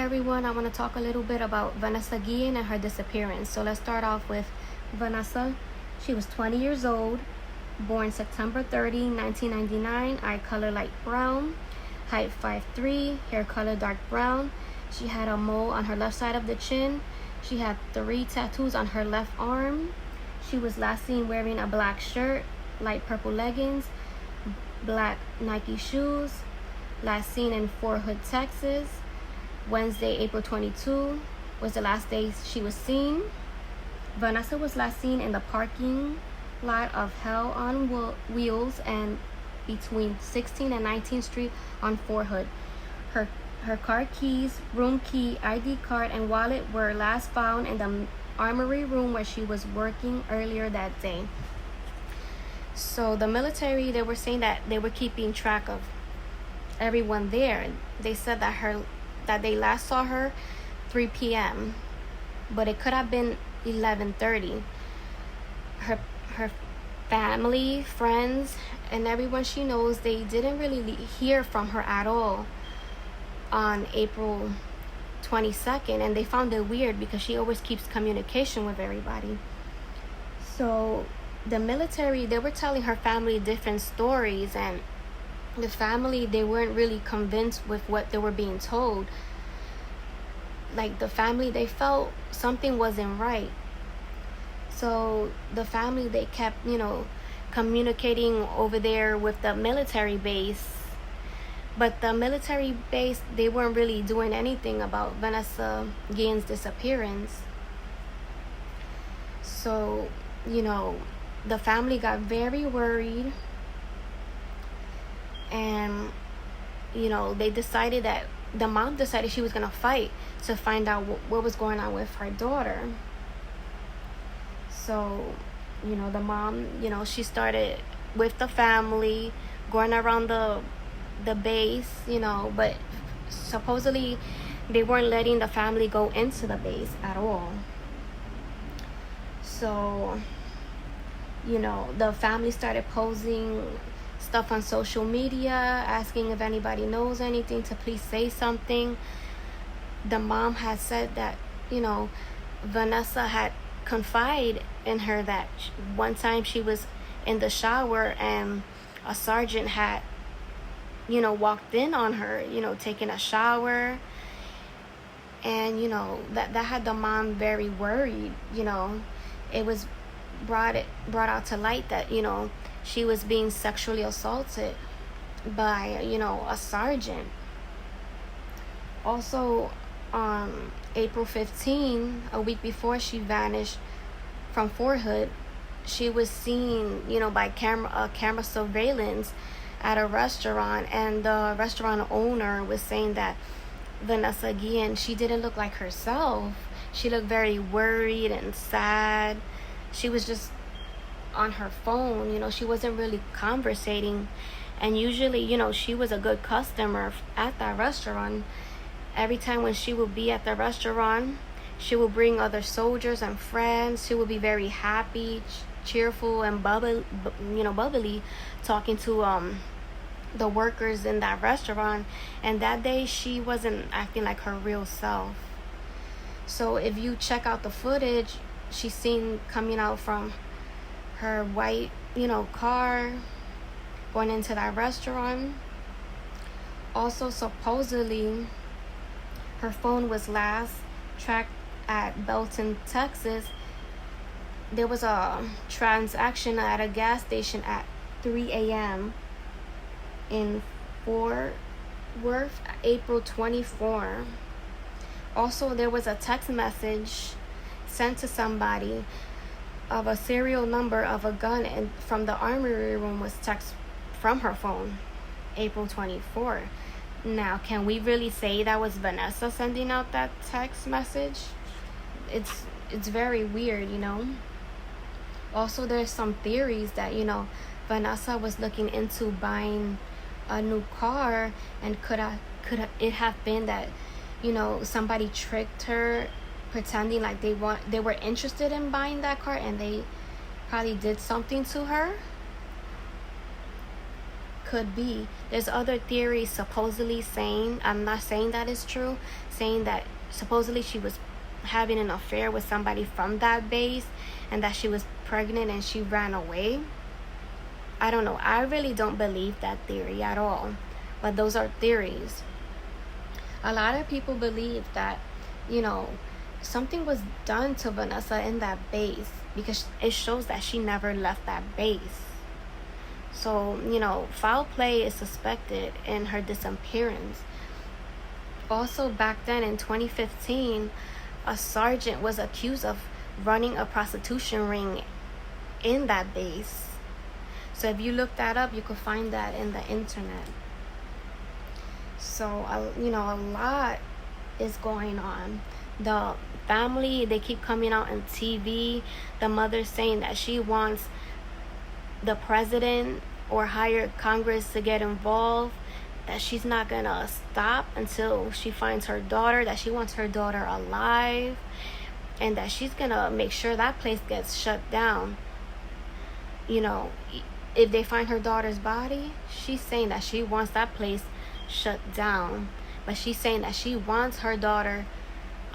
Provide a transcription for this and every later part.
everyone, I want to talk a little bit about Vanessa Guillen and her disappearance. So let's start off with Vanessa. She was 20 years old, born September 30, 1999, eye color light brown, height 5'3", hair color dark brown. She had a mole on her left side of the chin. She had 3 tattoos on her left arm. She was last seen wearing a black shirt, light purple leggings, black Nike shoes. Last seen in Fort Hood, Texas. Wednesday, April 22 was the last day she was seen. Vanessa was last seen in the parking lot of Hell on Wheels and between 16th and 19th Street on Fort Hood. Her car keys, room key, ID card, and wallet were last found in the armory room where she was working earlier that day. So the military, they were saying that they were keeping track of everyone there. They said that they last saw her 3 p.m. but it could have been 11:30. Her family, friends, and everyone she knows, they didn't really hear from her at all on April 22nd, and they found it weird because she always keeps communication with everybody. So the military, they were telling her family different stories, and the family, they weren't really convinced with what they were being told. Like the family, they felt something wasn't right. So the family, they kept, communicating over there with the military base. But the military base, they weren't really doing anything about Vanessa Guillen's disappearance. So, the family got very worried. And they decided that the mom decided she was going to fight to find out what was going on with her daughter. So the mom, she started with the family going around the base, but supposedly they weren't letting the family go into the base at all. So the family started posing stuff on social media, asking if anybody knows anything to please say something. The mom had said that Vanessa had confided in her that one time she was in the shower and a sergeant had walked in on her taking a shower, and that had the mom very worried. It was brought out to light that she was being sexually assaulted by a sergeant. Also on April 15, a week before she vanished from Fort Hood, she was seen by camera surveillance at a restaurant, and the restaurant owner was saying that Vanessa Guillen, she didn't look like herself. She looked very worried and sad. She was just on her phone, she wasn't really conversating. And usually, she was a good customer at that restaurant. Every time when she would be at the restaurant, she would bring other soldiers and friends. She would be very happy, cheerful, and bubbly, talking to the workers in that restaurant. And that day, she wasn't acting like her real self. So if you check out the footage, she's seen coming out from her white, car, going into that restaurant. Also, supposedly, her phone was last tracked at Belton, Texas. There was a transaction at a gas station at 3 a.m. in Fort Worth, April 24. Also, there was a text message sent to somebody of a serial number of a gun, and from the armory room was text from her phone, April 24. Now, can we really say that was Vanessa sending out that text message? It's very weird, Also, there's some theories that Vanessa was looking into buying a new car, and could it have been that somebody tricked her, pretending like they were interested in buying that car, and they probably did something to her? could be. There's other theories supposedly saying, I'm not saying that is true, saying that supposedly she was having an affair with somebody from that base and that she was pregnant and she ran away. I don't know. I really don't believe that theory at all. But those are theories. A lot of people believe that, something was done to Vanessa in that base because it shows that she never left that base. So, foul play is suspected in her disappearance. Also, back then in 2015, a sergeant was accused of running a prostitution ring in that base. So if you look that up, you could find that in the internet. So, a lot is going on. The family, they keep coming out on TV. The mother's saying that she wants the president or higher Congress to get involved, that she's not gonna stop until she finds her daughter, that she wants her daughter alive, and that she's gonna make sure that place gets shut down. If they find her daughter's body, she's saying that she wants that place shut down, but she's saying that she wants her daughter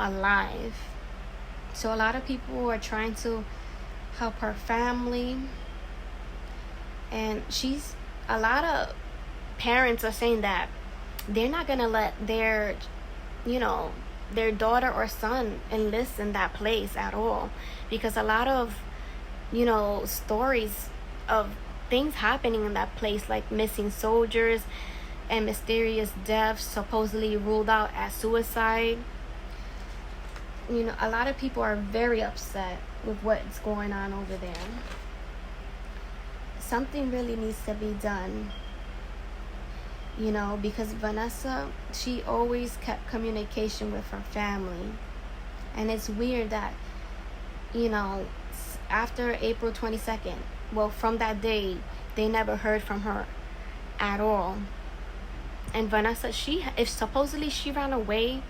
alive. So a lot of people are trying to help her family, and a lot of parents are saying that they're not gonna let their daughter or son enlist in that place at all, because a lot of stories of things happening in that place, like missing soldiers and mysterious deaths supposedly ruled out as suicide. A lot of people are very upset with what's going on over there. Something really needs to be done, because Vanessa, she always kept communication with her family. And it's weird that, after April 22nd, from that day, they never heard from her at all. And Vanessa, if supposedly she ran away,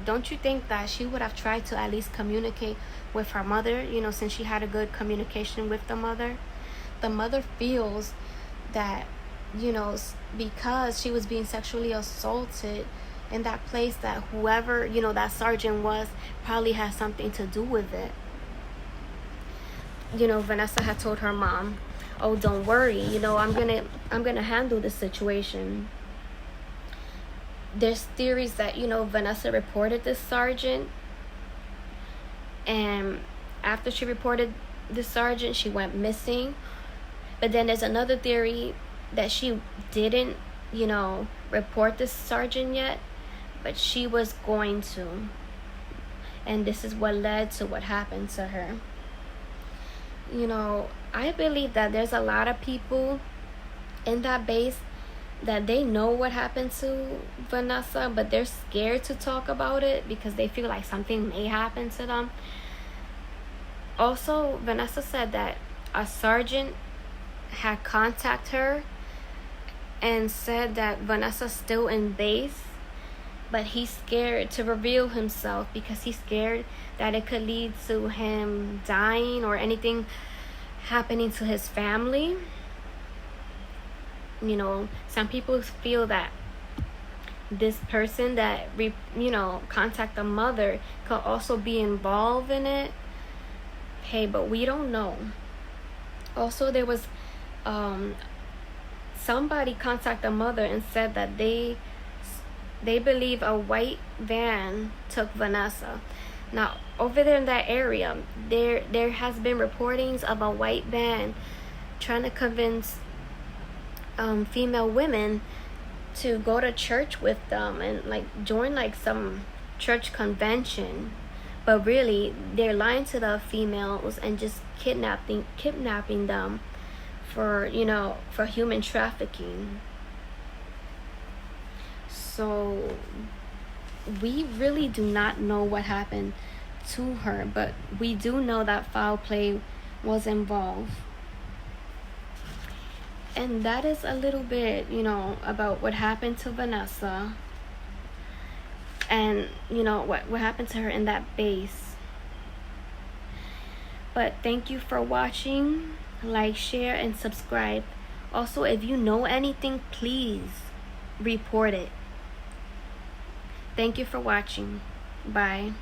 don't you think that she would have tried to at least communicate with her mother, since she had a good communication with the mother? The mother feels that, because she was being sexually assaulted in that place, that whoever, that sergeant was, probably has something to do with it. Vanessa had told her mom, "Oh, don't worry, I'm gonna handle the situation." There's theories that, Vanessa reported this sergeant, and after she reported the sergeant, she went missing. But then there's another theory that she didn't, report this sergeant yet, but she was going to. And this is what led to what happened to her. I believe that there's a lot of people in that base that they know what happened to Vanessa, but they're scared to talk about it because they feel like something may happen to them. Also, Vanessa said that a sergeant had contacted her and said that Vanessa's still in base, but he's scared to reveal himself because he's scared that it could lead to him dying or anything happening to his family. Some people feel that this person that contact the mother could also be involved in it. Hey, but we don't know. Also, there was somebody contact the mother and said that they believe a white van took Vanessa. Now, over there in that area, there has been reportings of a white van trying to convince female women to go to church with them and join some church convention, but really they're lying to the females and just kidnapping them for human trafficking. So we really do not know what happened to her, but we do know that foul play was involved. And that is a little bit, about what happened to Vanessa and, what happened to her in that base. But thank you for watching. Like, share, and subscribe. Also, if you know anything, please report it. Thank you for watching. Bye.